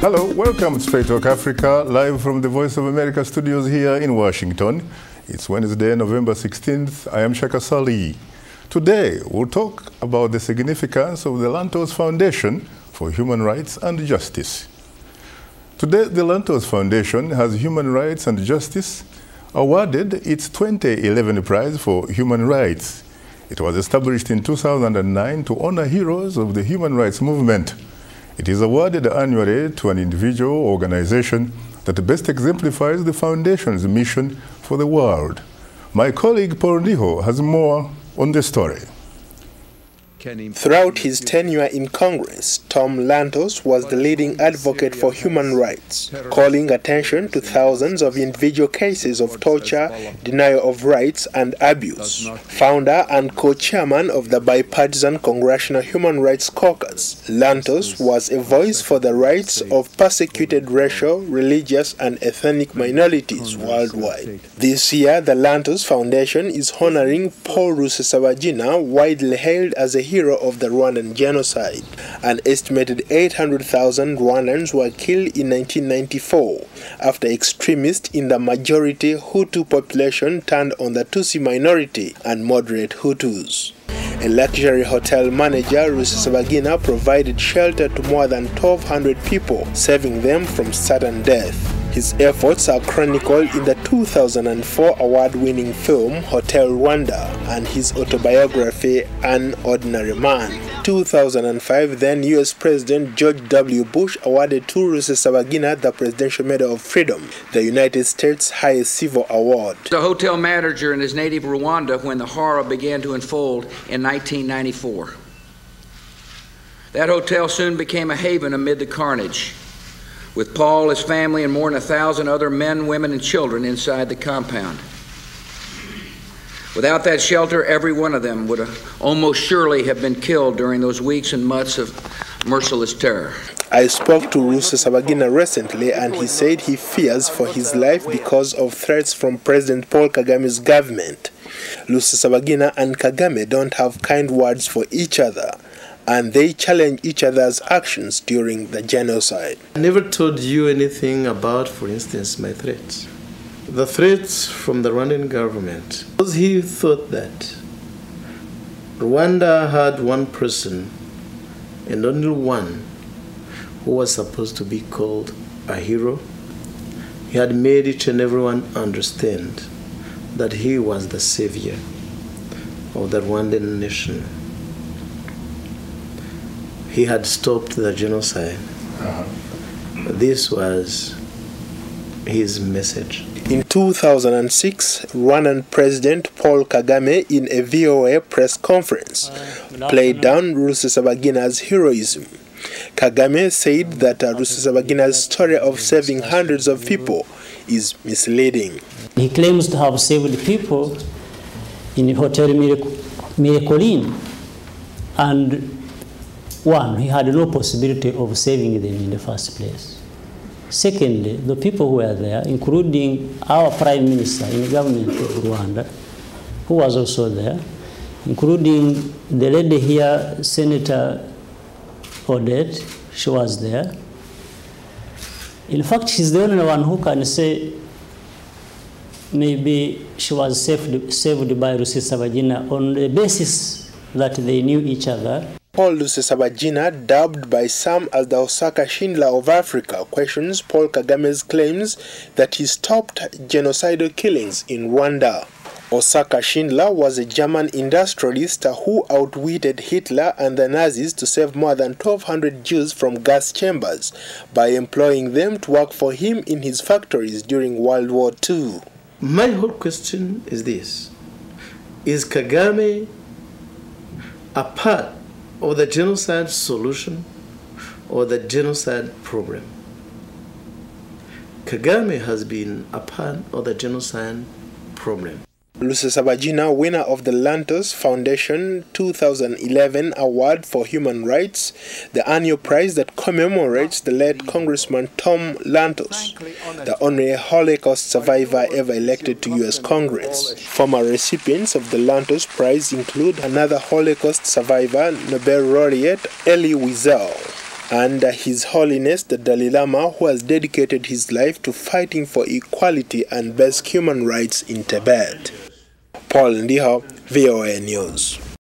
Hello, welcome to Straight Talk Africa, live from the Voice of America studios here in Washington. It's Wednesday, November 16th. I am Shaka Ssali. Today, we'll talk about the significance of the Lantos Foundation for Human Rights and Justice. Today, the Lantos Foundation has Human Rights and Justice awarded its 2011 Prize for Human Rights. It was established in 2009 to honor heroes of the human rights movement. It is awarded annually to an individual or organization that best exemplifies the Foundation's mission for the world. My colleague Paul Rusesabagina has more on the story. Throughout his tenure in Congress, Tom Lantos was the leading advocate for human rights, calling attention to thousands of individual cases of torture, denial of rights, and abuse. Founder and co-chairman of the bipartisan Congressional Human Rights Caucus, Lantos was a voice for the rights of persecuted racial, religious, and ethnic minorities worldwide. This year, the Lantos Foundation is honoring Paul Rusesabagina, widely hailed as a hero of the Rwandan genocide. An estimated 800,000 Rwandans were killed in 1994 after extremists in the majority Hutu population turned on the Tutsi minority and moderate Hutus. A luxury hotel manager, Rusesabagina, provided shelter to more than 1,200 people, saving them from sudden death. His efforts are chronicled in the 2004 award-winning film Hotel Rwanda and his autobiography An Ordinary Man. 2005, then U.S. President George W. Bush awarded to Rusesabagina the Presidential Medal of Freedom, the United States' highest civil award. The hotel manager in his native Rwanda when the horror began to unfold in 1994. That hotel soon became a haven amid the carnage, with Paul, his family, and more than 1,000 other men, women, and children inside the compound. Without that shelter, every one of them would almost surely have been killed during those weeks and months of merciless terror. I spoke to Rusesabagina recently, and he said he fears for his life because of threats from President Paul Kagame's government. Rusesabagina and Kagame don't have kind words for each other, and they challenge each other's actions during the genocide. I never told you anything about, for instance, my threats. The threats from the Rwandan government, because he thought that Rwanda had one person, and only one, who was supposed to be called a hero. He had made each and everyone understand that he was the savior of the Rwandan nation. He had stopped the genocide. This was his message. In 2006, Rwandan President Paul Kagame, in a VOA press conference, played down Rusesabagina's heroism. Kagame said that Rusesabagina's story of saving hundreds of people is misleading. He claims to have saved people in Hotel Miracolin, and one, he had no possibility of saving them in the first place. Secondly, the people who were there, including our Prime Minister in the government of Rwanda, who was also there, including the lady here, Senator Odette, she was there. In fact, she's the only one who can say maybe she was saved by Rusesabagina on the basis that they knew each other. Paul Rusesabagina, dubbed by some as the Osaka Schindler of Africa, questions Paul Kagame's claims that he stopped genocidal killings in Rwanda. Osaka Schindler was a German industrialist who outwitted Hitler and the Nazis to save more than 1,200 Jews from gas chambers by employing them to work for him in his factories during World War II. My whole question is this: is Kagame a part of the genocide solution or the genocide problem? Kagame has been a part of the genocide problem. Rusesabagina, winner of the Lantos Foundation 2011 Award for Human Rights, the annual prize that commemorates the late Congressman Tom Lantos, the only Holocaust survivor ever elected to U.S. Congress. Former recipients of the Lantos Prize include another Holocaust survivor, Nobel laureate Elie Wiesel. and His Holiness the Dalai Lama, who has dedicated his life to fighting for equality and basic human rights in Tibet. Paul Ndiho, VOA News.